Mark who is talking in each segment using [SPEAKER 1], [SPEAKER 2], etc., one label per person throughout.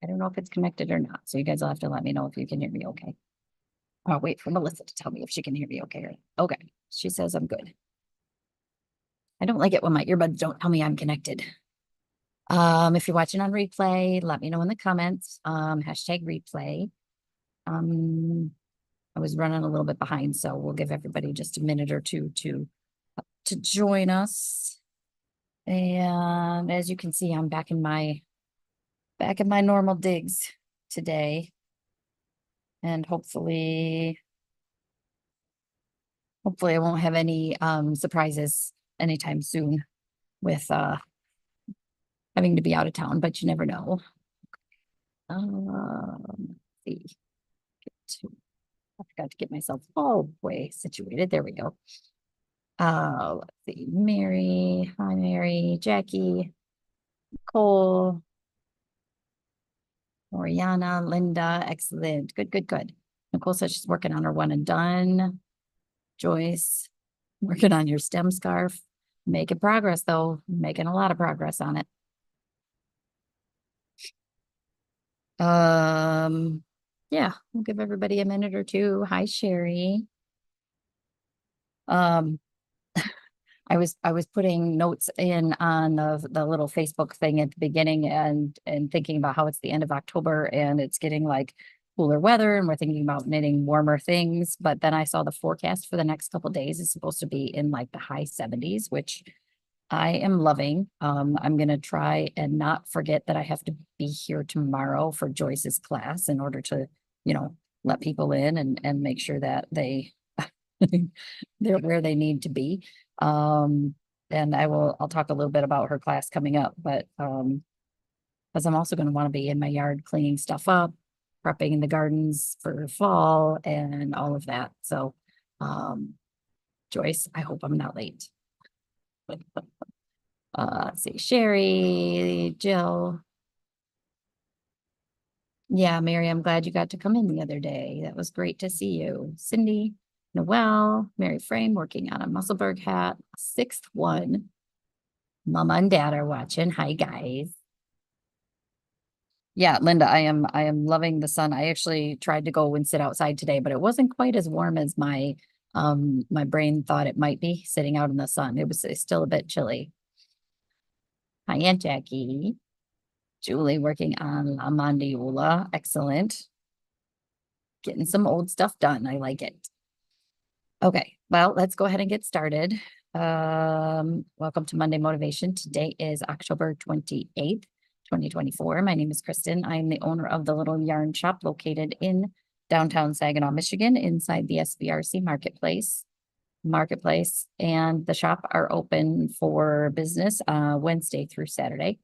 [SPEAKER 1] I don't know if it's connected or not. So you guys will have to let me know if you can hear me okay. I'll wait for Melissa to tell me if she can hear me okay. Okay. She says I'm good. I don't like it when my earbuds don't tell me I'm connected. If you're watching on replay, let me know in the comments. Hashtag replay. I was running a little bit behind, so we'll give everybody just a minute or two to join us. And as you can see, I'm back in my normal digs today. And hopefully I won't have any surprises anytime soon with having to be out of town, but you never know. Let's see. I forgot to get myself all the way situated. There we go. Let's see. Mary. Hi, Mary. Jackie. Cole. Oriana. Linda. Excellent. Good, good, good. Nicole says she's working on her one and done. Joyce. Working on your stem scarf. Making progress, though. Making a lot of progress on it. Yeah, we'll give everybody a minute or two. Hi, Sherry. I was putting notes in on the little Facebook thing at the beginning and thinking about how it's the end of October and it's getting like cooler weather and we're thinking about knitting warmer things. But then I saw the forecast for the next couple days is supposed to be in like the high 70s, which I am loving. I'm gonna try and not forget that I have to be here tomorrow for Joyce's class in order to, let people in and make sure that they're where they need to be. And I'll talk a little bit about her class coming up, but because I'm also going to want to be in my yard cleaning stuff up, prepping the gardens for fall and all of that. So, Joyce, I hope I'm not late. Let's see, Sherry, Jill. Yeah, Mary, I'm glad you got to come in the other day. That was great to see you. Cindy, Noelle, Mary Frame working on a Musselburgh hat, sixth one. Mama and Dad are watching. Hi, guys. Yeah, Linda, I am loving the sun. I actually tried to go and sit outside today, but it wasn't quite as warm as my brain thought it might be sitting out in the sun. It's still a bit chilly. Hi, Aunt Jackie. Julie working on La Mandiola. Excellent. Getting some old stuff done. I like it. Okay, well, let's go ahead and get started. Welcome to Monday Motivation. Today is October 28th, 2024. My name is Kristen. I'm the owner of the Little Yarn Shop located in downtown Saginaw, Michigan, inside the SVRC Marketplace. And the shop are open for business Wednesday through Saturday.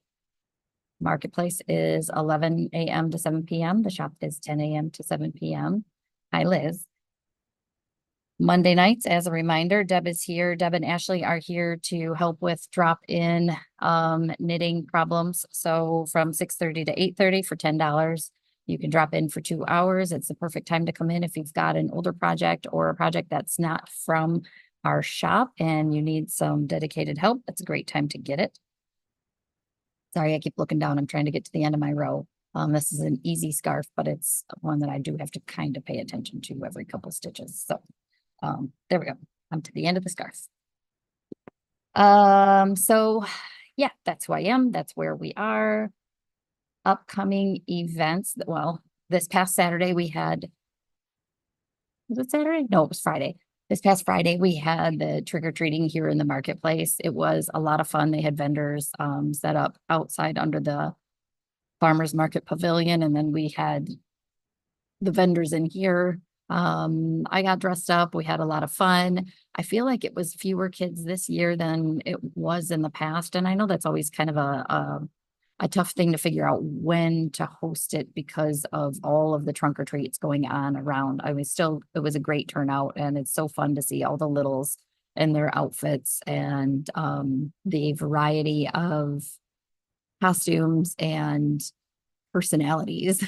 [SPEAKER 1] Marketplace is 11 a.m. to 7 p.m. The shop is 10 a.m. to 7 p.m. Hi, Liz. Monday nights, as a reminder, Deb is here. Deb and Ashley are here to help with drop-in knitting problems. So from 6:30 to 8:30 for $10. You can drop in for 2 hours. It's the perfect time to come in if you've got an older project or a project that's not from our shop and you need some dedicated help. That's a great time to get it. Sorry, I keep looking down. I'm trying to get to the end of my row. This is an easy scarf, but it's one that I do have to kind of pay attention to every couple stitches. So there we go. I'm to the end of the scarf. So yeah, that's who I am. That's where we are. Upcoming events. Well, this past Saturday we had, was it Saturday? No, it was Friday. This past Friday, we had the trick-or-treating here in the marketplace. It was a lot of fun. They had vendors set up outside under the farmers market pavilion, and then we had the vendors in here. I got dressed up. We had a lot of fun. I feel like it was fewer kids this year than it was in the past, and I know that's always kind of a tough thing to figure out when to host it because of all of the trunk or treats going on around. It was a great turnout and it's so fun to see all the littles and their outfits and the variety of costumes and personalities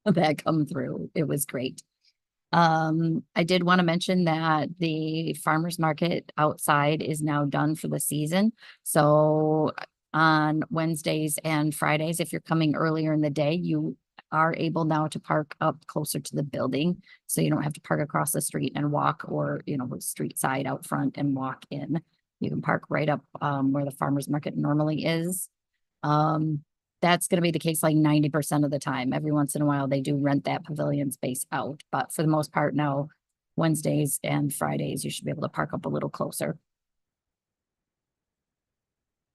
[SPEAKER 1] that come through. It was great. I did want to mention that the farmers market outside is now done for the season. So on Wednesdays and Fridays, if you're coming earlier in the day, you are able now to park up closer to the building. So you don't have to park across the street and walk, or, street side out front and walk in. You can park right up where the farmer's market normally is. That's going to be the case like 90% of the time. Every once in a while, they do rent that pavilion space out. But for the most part now, Wednesdays and Fridays, you should be able to park up a little closer.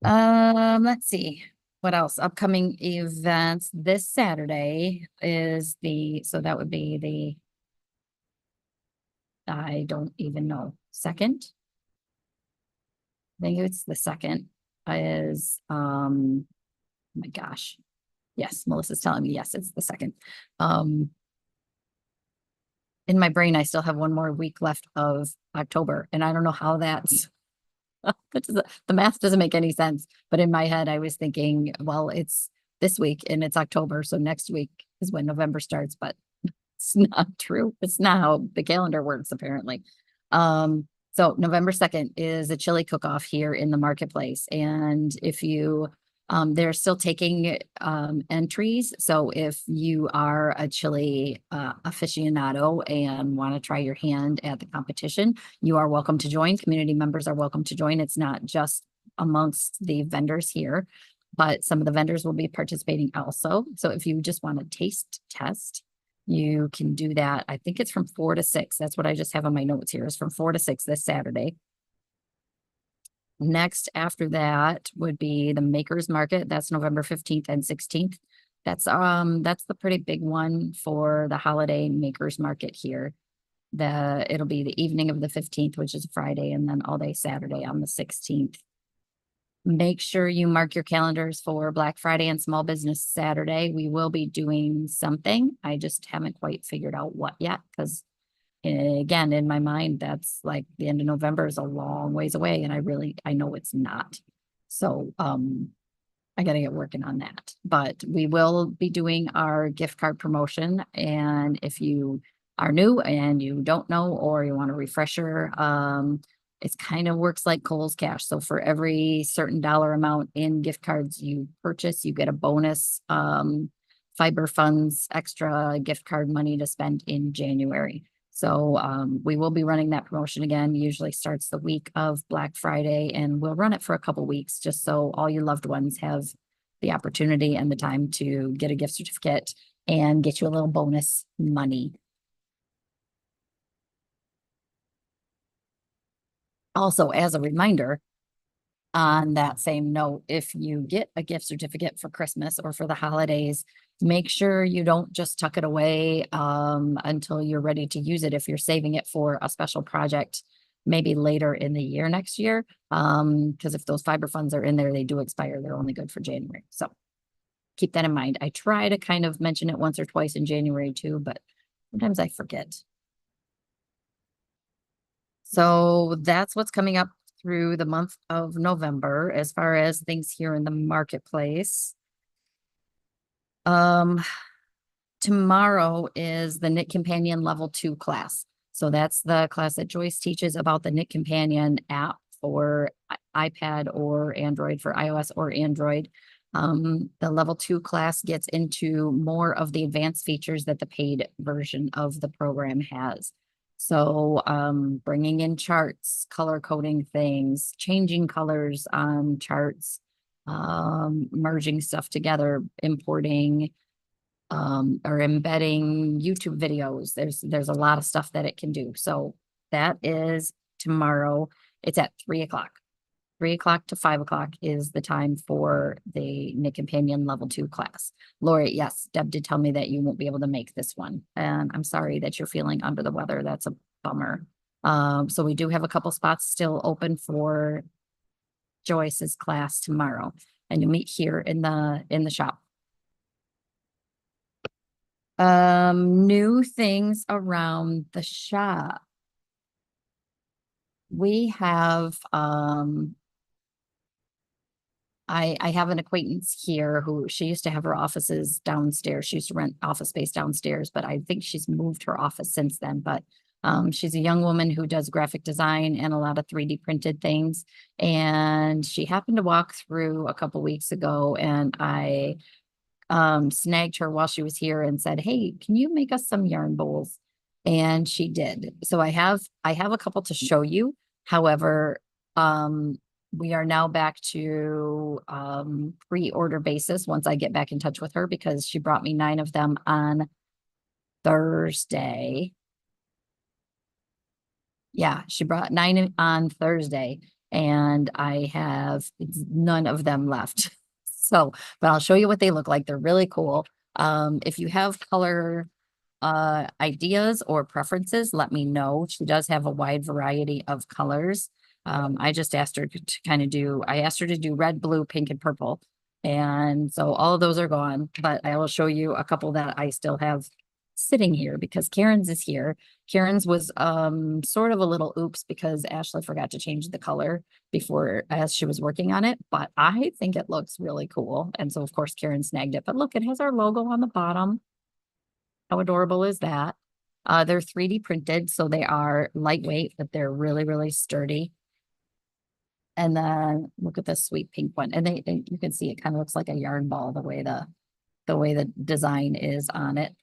[SPEAKER 1] Let's see. What else? Upcoming events. This Saturday is so that would be I don't even know, second. I think it's the second is, oh my gosh. Yes, Melissa's telling me, yes, it's the second. In my brain, I still have one more week left of October, and I don't know how that's the math doesn't make any sense. But in my head, I was thinking, well, it's this week and it's October, so next week is when November starts, but it's not true. It's not how the calendar works, apparently. So November 2nd is a chili cook-off here in the marketplace. And if you, they're still taking entries. So if you are a chili aficionado and want to try your hand at the competition, you are welcome to join. Community members are welcome to join. It's not just amongst the vendors here, but some of the vendors will be participating also. So if you just want to taste test, you can do that. I think it's from 4 to 6. That's what I just have on my notes here, is from 4 to 6 this Saturday. Next after that would be the Makers Market. That's November 15th and 16th. That's the pretty big one for the holiday Makers Market here. It'll be the evening of the 15th, which is Friday, and then all day Saturday on the 16th. Make sure you mark your calendars for Black Friday and Small Business Saturday. We will be doing something. I just haven't quite figured out what yet, because again, in my mind, that's like the end of November is a long ways away, and I know it's not. So I got to get working on that. But we will be doing our gift card promotion, and if you are new and you don't know, or you want a refresher, it kind of works like Kohl's Cash. So for every certain dollar amount in gift cards you purchase, you get a bonus Fiber Funds extra gift card money to spend in January. So we will be running that promotion again. Usually starts the week of Black Friday, and we'll run it for a couple weeks just so all your loved ones have the opportunity and the time to get a gift certificate and get you a little bonus money. Also, as a reminder, on that same note, if you get a gift certificate for Christmas or for the holidays, make sure you don't just tuck it away until you're ready to use it. If you're saving it for a special project, maybe later in the year next year, because if those fiber funds are in there, they do expire. They're only good for January. So keep that in mind. I try to kind of mention it once or twice in January too, but sometimes I forget. So that's what's coming up through the month of November as far as things here in the marketplace. Tomorrow is the Knit Companion Level 2 class. So that's the class that Joyce teaches about the Knit Companion app for iPad or Android, for iOS or Android. The Level 2 class gets into more of the advanced features that the paid version of the program has. So bringing in charts, color coding things, changing colors on charts, merging stuff together, importing or embedding YouTube videos. There's a lot of stuff that it can do. So that is tomorrow. It's at 3 o'clock. 3 o'clock to 5 o'clock is the time for the Knit Companion Level 2 class. Lori, yes, Deb did tell me that you won't be able to make this one. And I'm sorry that you're feeling under the weather. That's a bummer. So we do have a couple spots still open for Joyce's class tomorrow. And you meet here in the shop. New things around the shop. We have I have an acquaintance here who she used to have her offices downstairs. She used to rent office space downstairs, but I think she's moved her office since then. But she's a young woman who does graphic design and a lot of 3D printed things. And she happened to walk through a couple weeks ago, and I snagged her while she was here and said, "Hey, can you make us some yarn bowls?" And she did. So I have a couple to show you. However, um, we are now back to pre-order basis once I get back in touch with her because she brought me 9 of them on Thursday. Yeah, she brought 9 on Thursday, and I have none of them left. So, but I'll show you what they look like. They're really cool. If you have color ideas or preferences, let me know. She does have a wide variety of colors. I just asked her to kind of I asked her to do red, blue, pink, and purple. And so all of those are gone, but I will show you a couple that I still have sitting here because Karen's is here. Karen's was sort of a little oops because Ashley forgot to change the color before as she was working on it, but I think it looks really cool. And so of course Karen snagged it. But look, it has our logo on the bottom. How adorable is that? They're 3D printed, so they are lightweight, but they're really, really sturdy. And then look at this sweet pink one. And you can see it kind of looks like a yarn ball the way the design is on it.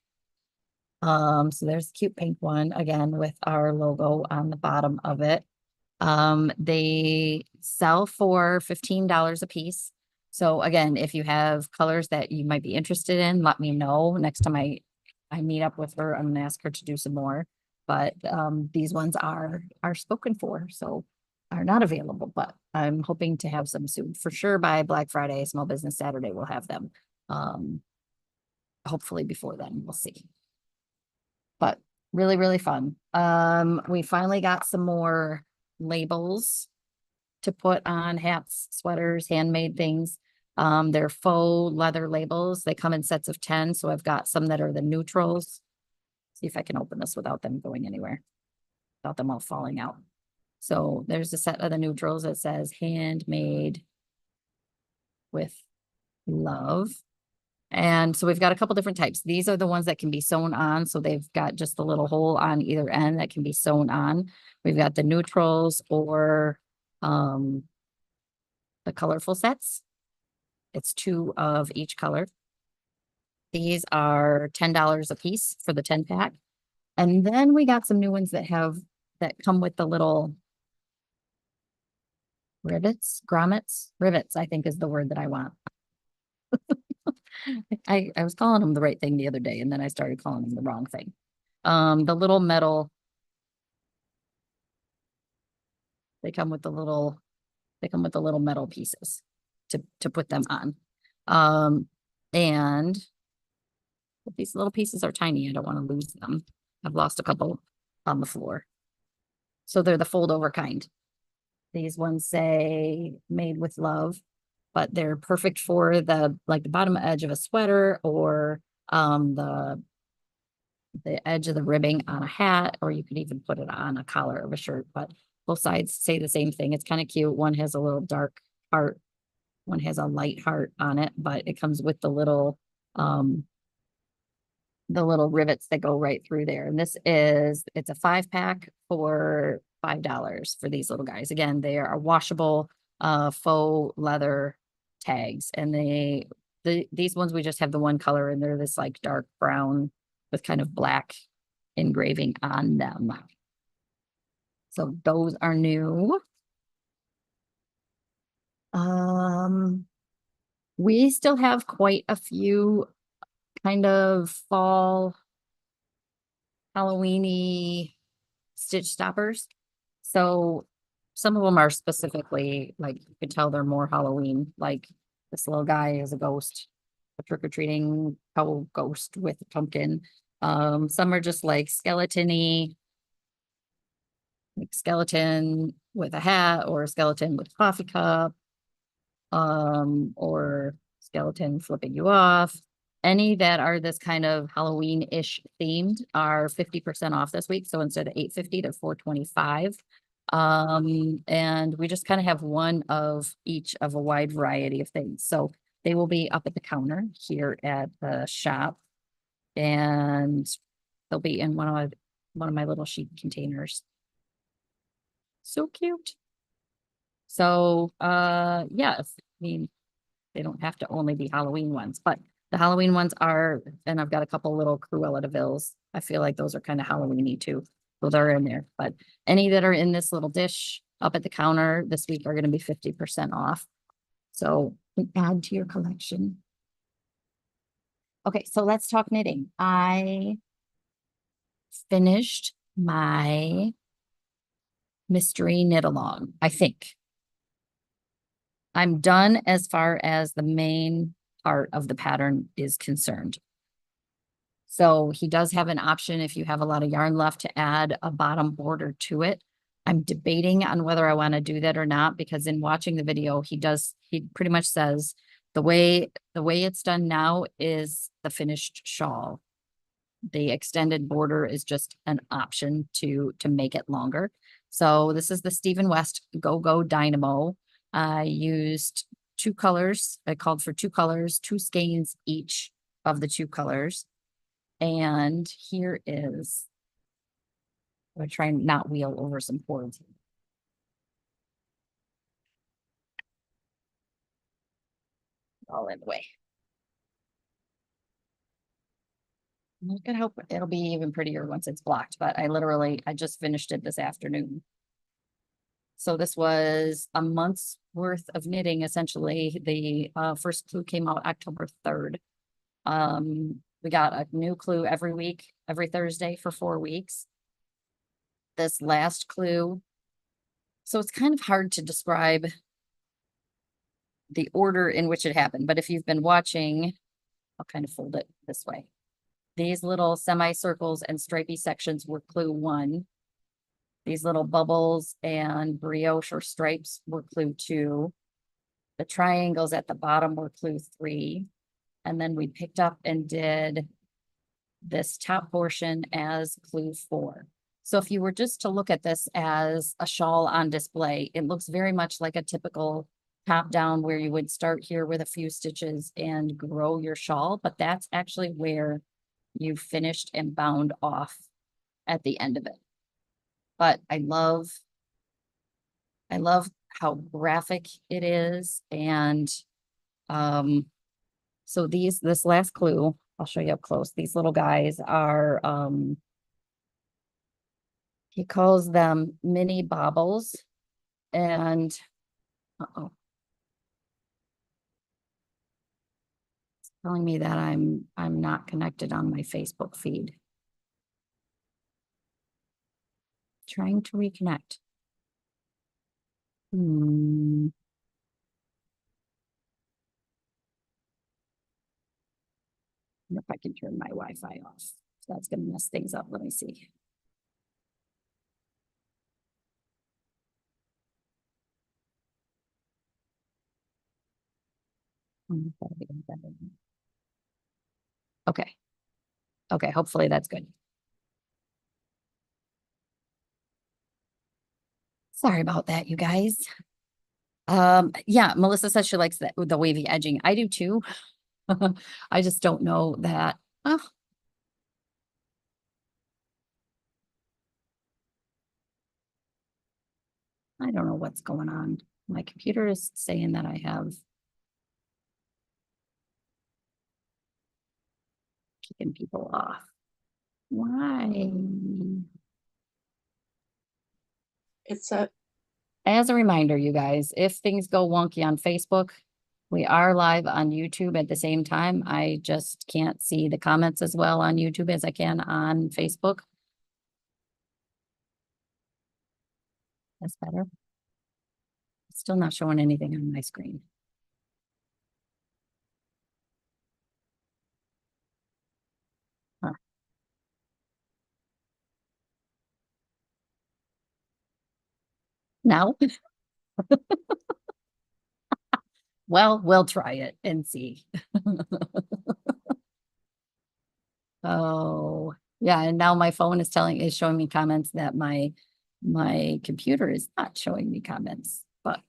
[SPEAKER 1] So there's a cute pink one again with our logo on the bottom of it. They sell for $15 a piece. So again, if you have colors that you might be interested in, let me know. Next time I meet up with her, I'm gonna ask her to do some more. But these ones are spoken for, so are not available, but I'm hoping to have some soon. For sure by Black Friday, Small Business Saturday, we'll have them. Hopefully before then, we'll see. But really, really fun. We finally got some more labels to put on hats, sweaters, handmade things. They're faux leather labels. They come in sets of 10. So I've got some that are the neutrals. See if I can open this without them going anywhere, without them all falling out. So there's a set of the neutrals that says handmade with love. And so we've got a couple different types. These are the ones that can be sewn on. So they've got just a little hole on either end that can be sewn on. We've got the neutrals or the colorful sets. It's 2 of each color. These are $10 a piece for the 10 pack. And then we got some new ones that come with the little rivets, I think is the word that I want. I was calling them the right thing the other day, and then I started calling them the wrong thing. The little metal, they come with the little metal pieces to put them on. And these little pieces are tiny. I don't want to lose them. I've lost a couple on the floor. So they're the fold over kind. These ones say made with love, but they're perfect for the bottom edge of a sweater or the edge of the ribbing on a hat, or you could even put it on a collar of a shirt, but both sides say the same thing. It's kind of cute. One has a little dark heart, one has a light heart on it, but it comes with the little rivets that go right through there. And it's a 5-pack for $5 for these little guys. Again, they are washable faux leather tags, and these ones we just have the one color, and they're this like dark brown with kind of black engraving on them. So those are new. We still have quite a few kind of fall Halloweeny stitch stoppers. So some of them are specifically like you could tell they're more Halloween. Like this little guy is a ghost, a trick-or-treating ghost with a pumpkin. Some are just like skeleton-y, like skeleton with a hat or a skeleton with a coffee cup, or skeleton flipping you off. Any that are this kind of Halloween-ish themed are 50% off this week. So instead of $8.50, they're $4.25. And we just kind of have one of each of a wide variety of things. So they will be up at the counter here at the shop, and they'll be in one of my little sheet containers. So cute. So, yeah, I mean, they don't have to only be Halloween ones, but The Halloween ones are, and I've got a couple little Cruella de Villes. I feel like those are kind of Halloween-y too. So they're in there, but any that are in this little dish up at the counter this week are going to be 50% off. So add to your collection. Okay, so let's talk knitting. I finished my mystery knit along, I think. I'm done as far as the main part of the pattern is concerned. So he does have an option if you have a lot of yarn left to add a bottom border to it. I'm debating on whether I want to do that or not, because in watching the video, he pretty much says the way it's done now is the finished shawl. The extended border is just an option to make it longer. So this is the Stephen West Go Go Dynamo. I used two colors. I called for two colors, two skeins each of the two colors. And here is, I'm going to try and not wheel over some cords. All in the way. I can hope it'll be even prettier once it's blocked, but I just finished it this afternoon. So this was a month's worth of knitting, essentially. The first clue came out October 3rd. We got a new clue every week, every Thursday for 4 weeks. This last clue, so it's kind of hard to describe the order in which it happened, but if you've been watching, I'll kind of fold it this way. These little semicircles and stripy sections were clue 1. These little bubbles and brioche or stripes were clue 2. The triangles at the bottom were clue 3. And then we picked up and did this top portion as clue 4. So if you were just to look at this as a shawl on display, it looks very much like a typical top down where you would start here with a few stitches and grow your shawl, but that's actually where you finished and bound off at the end of it. But I love how graphic it is. And so this last clue, I'll show you up close. These little guys are, he calls them mini baubles. And, uh-oh. It's telling me that I'm not connected on my Facebook feed. Trying to reconnect. If I can turn my Wi-Fi off. So that's going to mess things up. Let me see. Okay. Okay, hopefully that's good. Sorry about that, you guys. Yeah, Melissa says she likes the wavy edging. I do too. I just don't know that. Oh. I don't know what's going on. My computer is saying that I have kicking people off. Why? As a reminder, you guys, if things go wonky on Facebook, we are live on YouTube at the same time. I just can't see the comments as well on YouTube as I can on Facebook. That's better. Still not showing anything on my screen. Huh. Now? Well, we'll try it and see. Oh, yeah, and now my phone is showing me comments that my computer is not showing me comments, but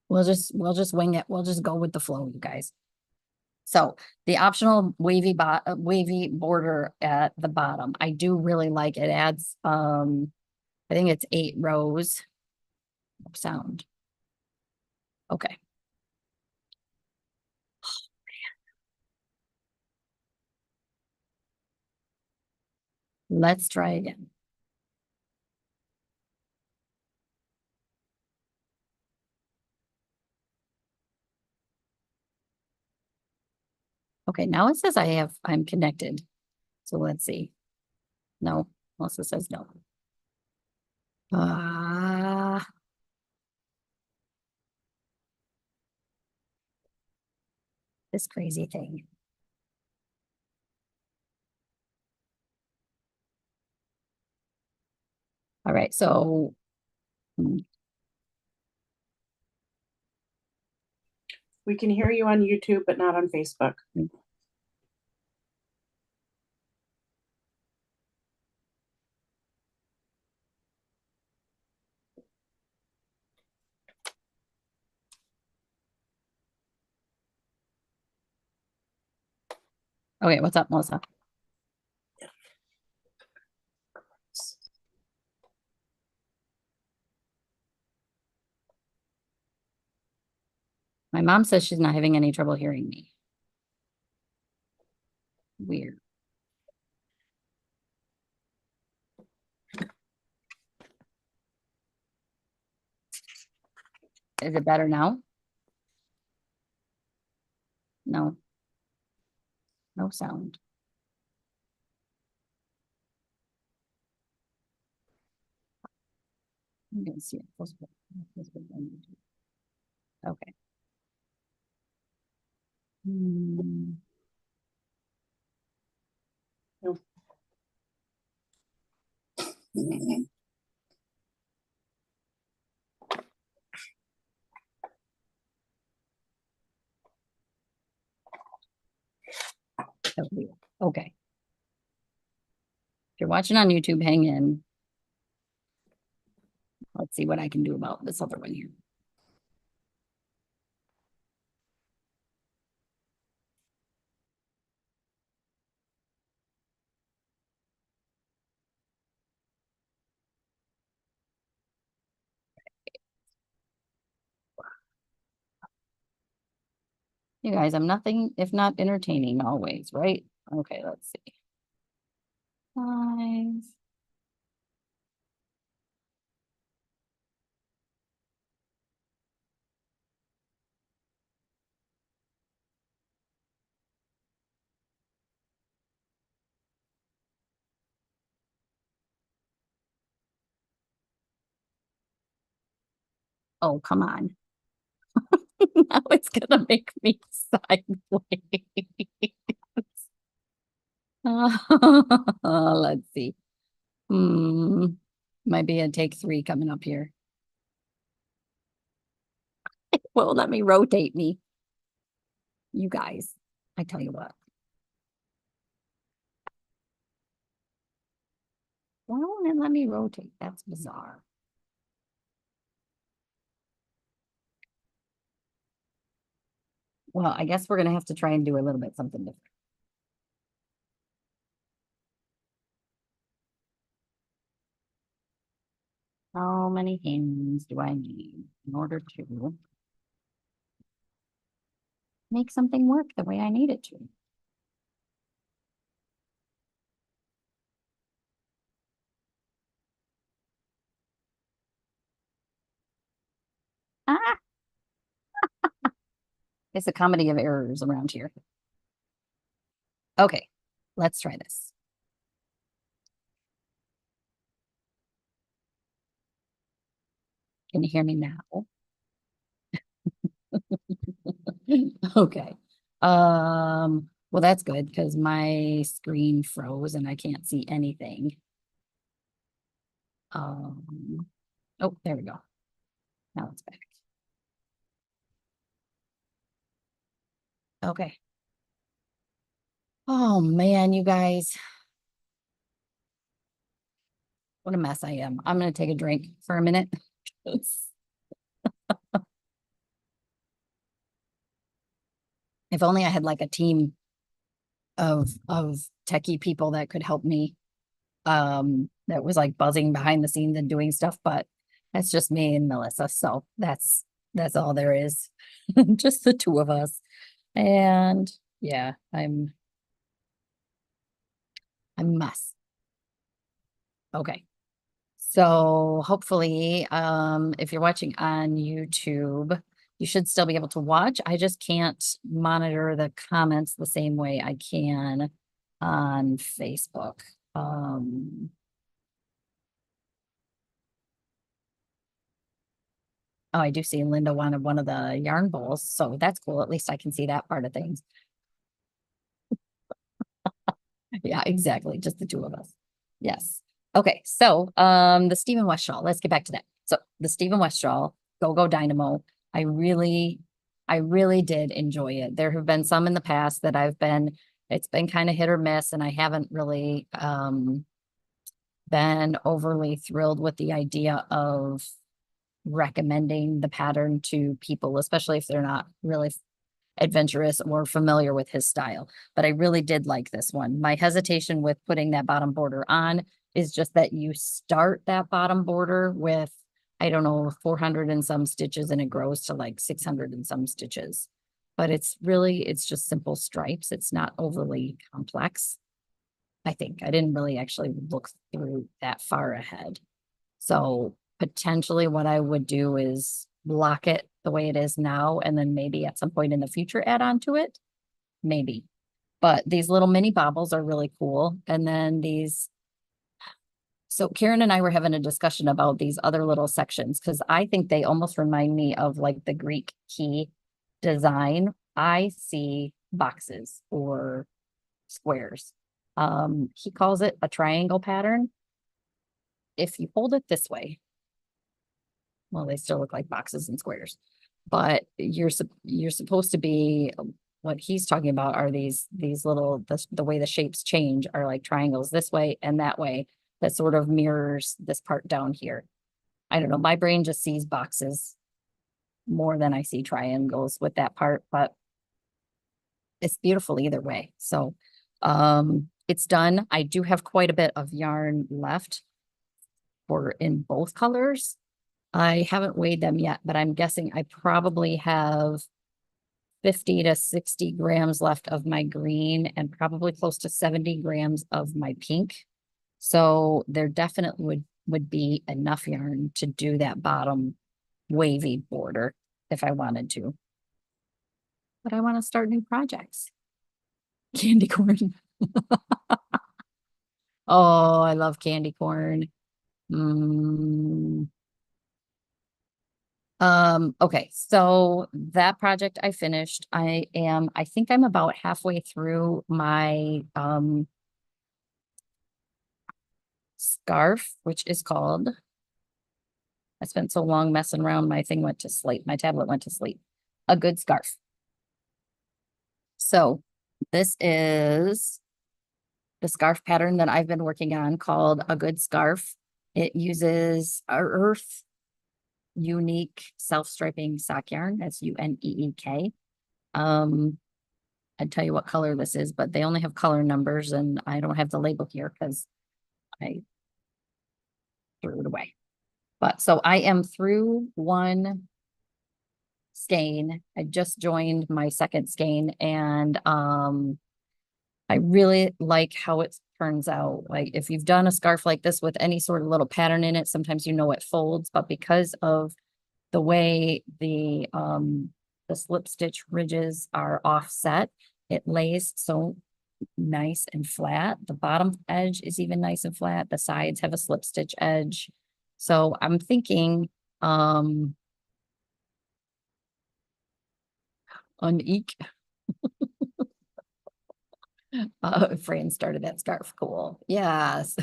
[SPEAKER 1] we'll just wing it. We'll just go with the flow, you guys. So the optional wavy border at the bottom, I do really like. It adds I think it's 8 rows. Sound. Okay. Let's try again. Okay, now it says I'm connected. So let's see. No, Melissa says no. Ah, this crazy thing. All right, so
[SPEAKER 2] We can hear you on YouTube, but not on Facebook.
[SPEAKER 1] okay, what's up, Melissa? My mom says she's not having any trouble hearing me. Weird. Is it better now? No. No sound. I'm gonna see it. Okay.
[SPEAKER 2] No.
[SPEAKER 1] Okay. If you're watching on YouTube, hang in. Let's see what I can do about this other one here. You guys, I'm nothing if not entertaining always, right? Okay, let's see. 5. Oh, come on. Now it's gonna make me sideways. Let's see. Might be a take 3 coming up here. Well, let me rotate me. You guys, I tell you what. Why won't it let me rotate? That's bizarre. Well, I guess we're gonna have to try and do a little bit something different. How many hands do I need in order to make something work the way I need it to? Ah, it's a comedy of errors around here. Okay, let's try this. Can you hear me now? Okay. Well, that's good because my screen froze and I can't see anything. Oh, there we go. Now it's back. Okay. Oh man, you guys. What a mess I am. I'm gonna take a drink for a minute. If only I had like a team of techie people that could help me. That was like buzzing behind the scenes and doing stuff, but that's just me and Melissa. So that's all there is. Just the two of us. And yeah, I'm a mess. Okay. So hopefully, if you're watching on YouTube, you should still be able to watch. I just can't monitor the comments the same way I can on Facebook. Um, oh, I do see Linda wanted one of the yarn bowls, so that's cool. At least I can see that part of things. Yeah, exactly. Just the two of us. Yes. Okay. So, the Stephen West shawl, let's get back to that. So the Stephen West shawl, Go Go Dynamo. I really, I really did enjoy it. There have been some in the past that it's been kind of hit or miss, and I haven't really, been overly thrilled with the idea of recommending the pattern to people, especially if they're not really adventurous or familiar with his style. But I really did like this one. My hesitation with putting that bottom border on is just that you start that bottom border with, I don't know, 400 and some stitches, and it grows to like 600 and some stitches. But it's just simple stripes. It's not overly complex. I think I didn't really actually look through that far ahead. So potentially what I would do is block it the way it is now, and then maybe at some point in the future add on to it. Maybe. But these little mini baubles are really cool. And then so Karen and I were having a discussion about these other little sections because I think they almost remind me of like the Greek key design. I see boxes or squares. He calls it a triangle pattern. If you hold it this way, well, they still look like boxes and squares, but you're supposed to be, what he's talking about are these little, the way the shapes change are like triangles this way and that way, that sort of mirrors this part down here. I don't know, my brain just sees boxes more than I see triangles with that part, but it's beautiful either way. So it's done. I do have quite a bit of yarn left for in both colors. I haven't weighed them yet, but I'm guessing I probably have 50 to 60 grams left of my green and probably close to 70 grams of my pink. So there definitely would be enough yarn to do that bottom wavy border if I wanted to. But I want to start new projects. Candy corn. Oh, I love candy corn. Mm. Okay, so that project I finished. I think I'm about halfway through my scarf, which is called, I spent so long messing around, my thing went to sleep. My tablet went to sleep. A Good Scarf. So this is the scarf pattern that I've been working on called A Good Scarf. It uses our Earth Unique Self-Striping Sock Yarn. That's UNEEK. I'd tell you what color this is, but they only have color numbers and I don't have the label here because I threw it away. But so I am through one skein. I just joined my second skein and I really like how it turns out. Like if you've done a scarf like this with any sort of little pattern in it, sometimes you know it folds, but because of the way the slip stitch ridges are offset, it lays so nice and flat. The bottom edge is even nice and flat. The sides have a slip stitch edge. So I'm thinking uneek. Fran started that scarf. Cool. Yes.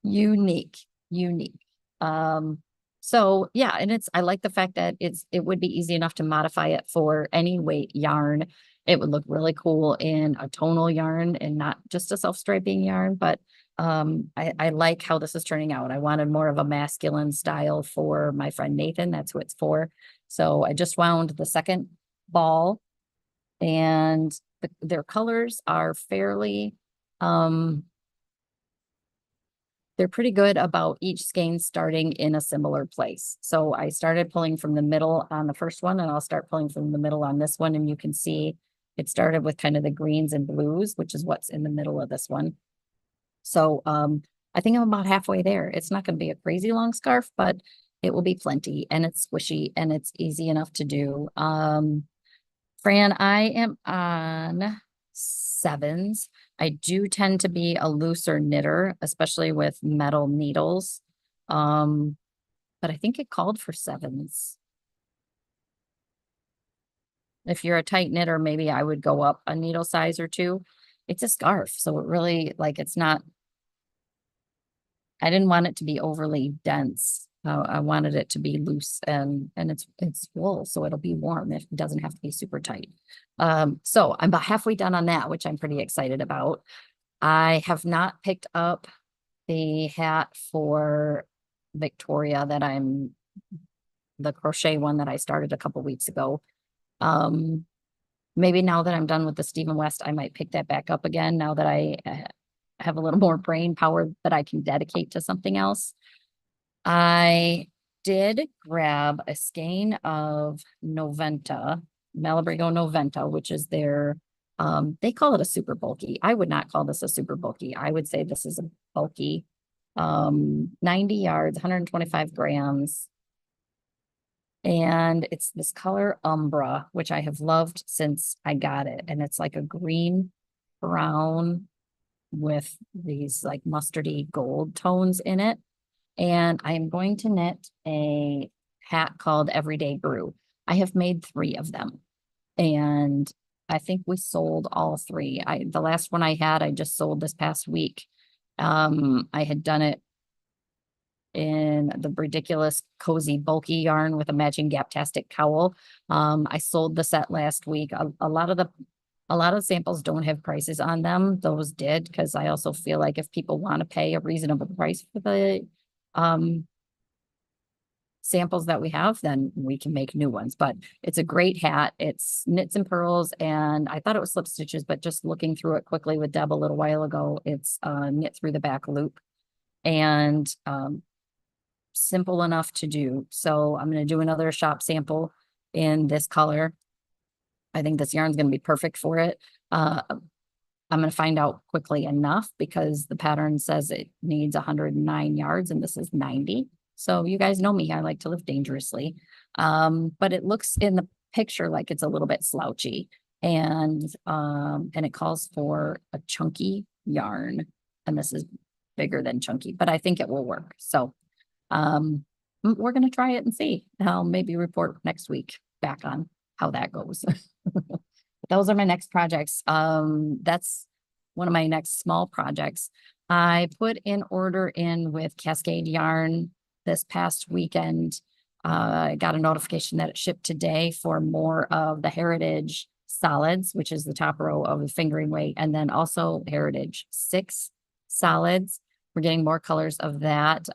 [SPEAKER 1] Unique, unique. Um, so yeah, and I like the fact that it would be easy enough to modify it for any weight yarn. It would look really cool in a tonal yarn and not just a self-striping yarn, but I like how this is turning out. I wanted more of a masculine style for my friend Nathan. That's who it's for. So I just wound the second ball and their colors are fairly they're pretty good about each skein starting in a similar place. So I started pulling from the middle on the first one, and I'll start pulling from the middle on this one. And you can see it started with kind of the greens and blues, which is what's in the middle of this one. So I think I'm about halfway there. It's not going to be a crazy long scarf, but it will be plenty and it's squishy and it's easy enough to do. Fran, I am on sevens. I do tend to be a looser knitter, especially with metal needles. Um, but I think it called for sevens. If you're a tight knitter, maybe I would go up a needle size or two. It's a scarf, so it really like it's not. I didn't want it to be overly dense. I wanted it to be loose and it's wool, so it'll be warm. It doesn't have to be super tight. So I'm about halfway done on that, which I'm pretty excited about. I have not picked up the hat for Victoria that I'm the crochet one that I started a couple weeks ago. Um, maybe now that I'm done with the Stephen West, I might pick that back up again now that I have a little more brain power that I can dedicate to something else. I did grab a skein of Noventa, Malabrigo Noventa, which is their, they call it a super bulky. I would not call this a super bulky. I would say this is a bulky, 90 yards, 125 grams. And it's this color Umbra, which I have loved since I got it. And it's like a green brown with these like mustardy gold tones in it. And I am going to knit a hat called Everyday Brew. I have made 3 of them. And I think we sold all 3. The last one I had, I just sold this past week. I had done it in the ridiculous cozy bulky yarn with a matching gaptastic cowl. I sold the set last week. A lot of the samples don't have prices on them. Those did, because I also feel like if people want to pay a reasonable price for the samples that we have, then we can make new ones. But it's a great hat. It's knits and pearls, and I thought it was slip stitches, but just looking through it quickly with Deb a little while ago, it's knit through the back loop and simple enough to do. So I'm going to do another shop sample in this color. I think this yarn is going to be perfect for it. I'm going to find out quickly enough because the pattern says it needs 109 yards and this is 90. So you guys know me, I like to live dangerously. But it looks in the picture like it's a little bit slouchy and it calls for a chunky yarn. And this is bigger than chunky, but I think it will work. So we're going to try it and see. I'll maybe report next week back on how that goes. Those are my next projects. That's one of my next small projects. I put an order in with Cascade Yarn this past weekend. I got a notification that it shipped today for more of the Heritage solids, which is the top row of the fingering weight, and then also Heritage 6 solids. We're getting more colors of that.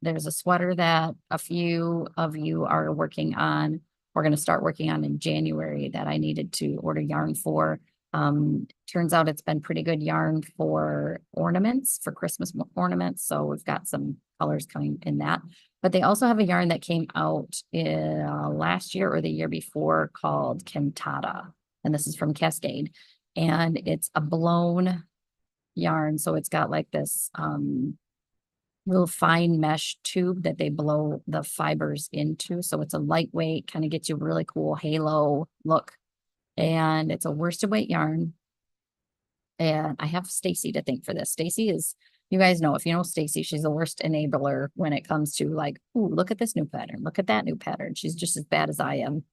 [SPEAKER 1] There's a sweater that a few of you are working on. We're going to start working on in January that I needed to order yarn for. Turns out it's been pretty good yarn for ornaments, for Christmas ornaments. So we've got some colors coming in that. But they also have a yarn that came out last year or the year before called Cantata. And this is from Cascade. And it's a blown yarn. So it's got like this little fine mesh tube that they blow the fibers into. So it's a lightweight, kind of gets you a really cool halo look. And it's a worsted weight yarn. And I have Stacy to thank for this. Stacy is, you guys know, if you know Stacy, she's the worst enabler when it comes to like, ooh, look at this new pattern. Look at that new pattern. She's just as bad as I am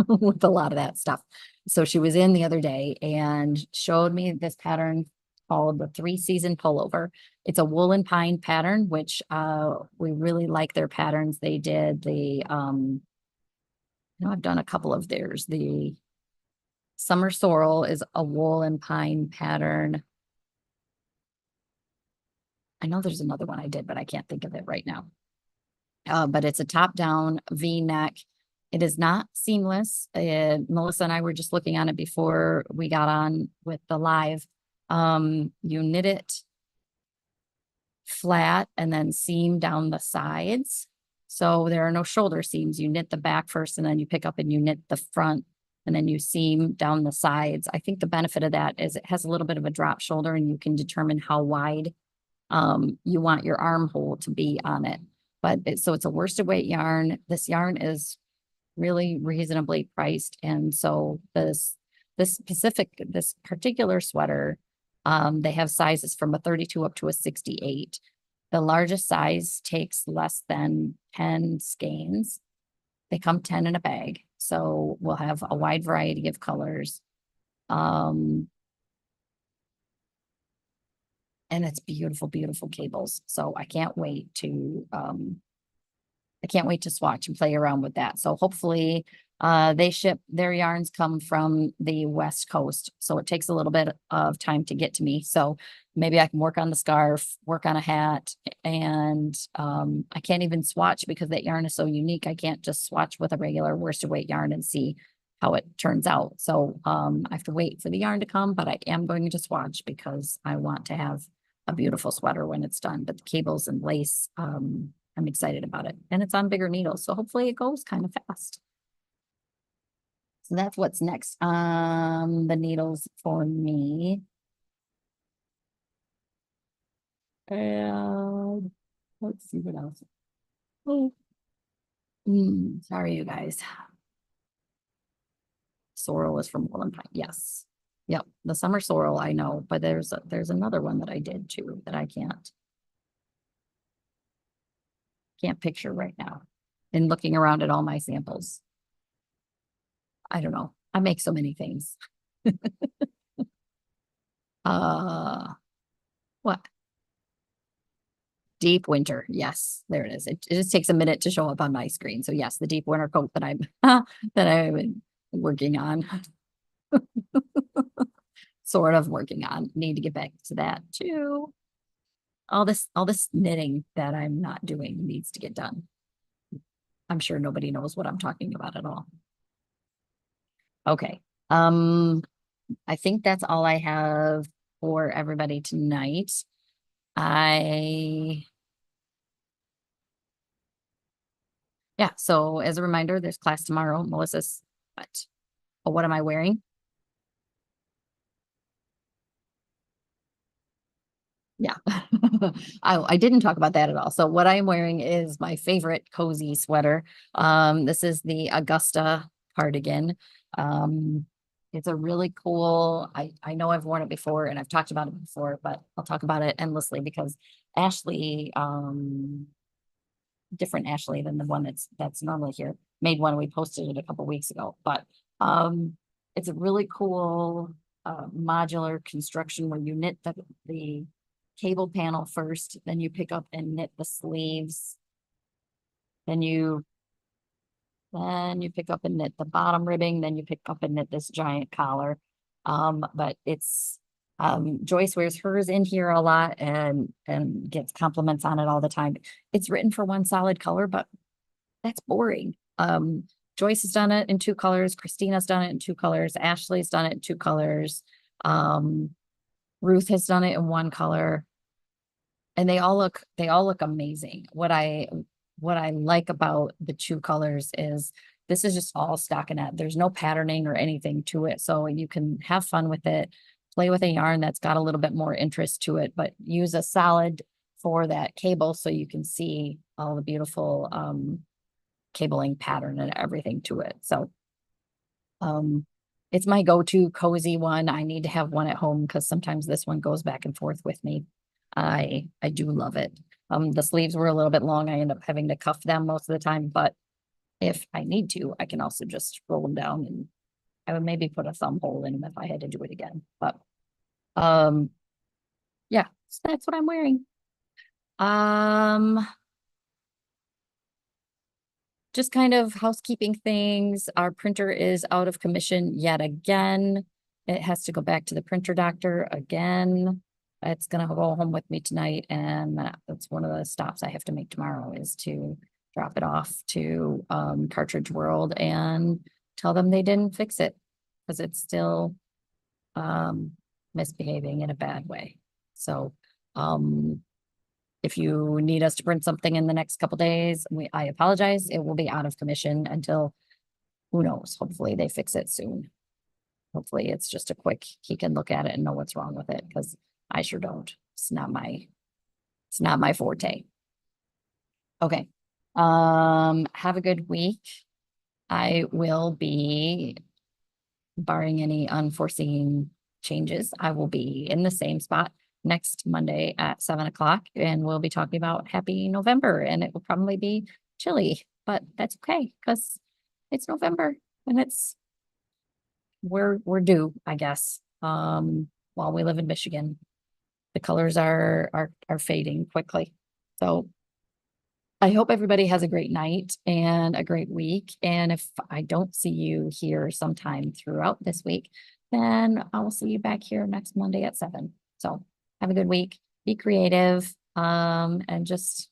[SPEAKER 1] with a lot of that stuff. So she was in the other day and showed me this pattern called the 3-season pullover. It's a wool and pine pattern, which we really like their patterns. They did the I've done a couple of theirs. The Summer Sorrel is a wool and pine pattern. I know there's another one I did, but I can't think of it right now. But it's a top-down V-neck. It is not seamless. Melissa and I were just looking on it before we got on with the live. You knit it flat and then seam down the sides. So there are no shoulder seams. You knit the back first and then you pick up and you knit the front and then you seam down the sides. I think the benefit of that is it has a little bit of a drop shoulder and you can determine how wide you want your armhole to be on it. But so it's a worsted weight yarn. This yarn is really reasonably priced. And so this particular sweater, they have sizes from a 32 up to a 68. The largest size takes less than 10 skeins. They come 10 in a bag. So we'll have a wide variety of colors. And it's beautiful, beautiful cables. So I can't wait to swatch and play around with that. So hopefully their yarns come from the West Coast. So it takes a little bit of time to get to me. So maybe I can work on the scarf, work on a hat, and I can't even swatch because that yarn is so unique. I can't just swatch with a regular worsted weight yarn and see how it turns out. So I have to wait for the yarn to come, but I am going to swatch because I want to have a beautiful sweater when it's done. But the cables and lace, I'm excited about it. And it's on bigger needles, so hopefully it goes kind of fast. So that's what's next on the needles for me. And let's see what else. Oh, sorry, you guys. Sorrel is from Wallen Pine. Yes. Yep. The summer sorrel, I know, but there's another one that I did too that I can't picture right now. And looking around at all my samples. I don't know. I make so many things. What? Deep winter. Yes, there it is. It just takes a minute to show up on my screen. So yes, the deep winter coat that I'm working on. Sort of working on. Need to get back to that too. All this knitting that I'm not doing needs to get done. I'm sure nobody knows what I'm talking about at all. Okay. I think that's all I have for everybody tonight. Yeah, so as a reminder, there's class tomorrow. Melissa's what? Oh, what am I wearing? Yeah. I didn't talk about that at all. So what I'm wearing is my favorite cozy sweater. This is the Augusta cardigan. It's a really cool, I know I've worn it before and I've talked about it before, but I'll talk about it endlessly because Ashley, different Ashley than the one that's normally here, made one. We posted it a couple weeks ago, but it's a really cool modular construction where you knit the cable panel first, then you pick up and knit the sleeves, then you pick up and knit the bottom ribbing, then you pick up and knit this giant collar. But it's Joyce wears hers in here a lot and gets compliments on it all the time. It's written for one solid color, but that's boring. Joyce has done it in 2 colors, Christina's done it in 2 colors, Ashley's done it in 2 colors. Ruth has done it in 1 color. And they all look amazing. What I like about the 2 colors is this is just all stockinette. There's no patterning or anything to it. So you can have fun with it, play with a yarn that's got a little bit more interest to it, but use a solid for that cable so you can see all the beautiful cabling pattern and everything to it. So it's my go-to cozy one. I need to have one at home because sometimes this one goes back and forth with me. I do love it. The sleeves were a little bit long. I end up having to cuff them most of the time, but if I need to, I can also just roll them down and I would maybe put a thumb hole in them if I had to do it again. But yeah, so that's what I'm wearing. Just kind of housekeeping things. Our printer is out of commission yet again. It has to go back to the printer doctor again. It's gonna go home with me tonight, and that's one of the stops I have to make tomorrow is to drop it off to Cartridge World and tell them they didn't fix it because it's still misbehaving in a bad way. So if you need us to print something in the next couple days, I apologize. It will be out of commission until, who knows, hopefully they fix it soon. Hopefully it's just a quick, he can look at it and know what's wrong with it because I sure don't. It's not my It's not my forte. Okay. Have a good week. I will be, barring any unforeseen changes, I will be in the same spot next Monday at 7 o'clock, and we'll be talking about Happy November, and it will probably be chilly, but that's okay because it's November and we're due, I guess. While we live in Michigan, the colors are fading quickly. So I hope everybody has a great night and a great week. And if I don't see you here sometime throughout this week, then I will see you back here next Monday at 7. So have a good week, be creative, and just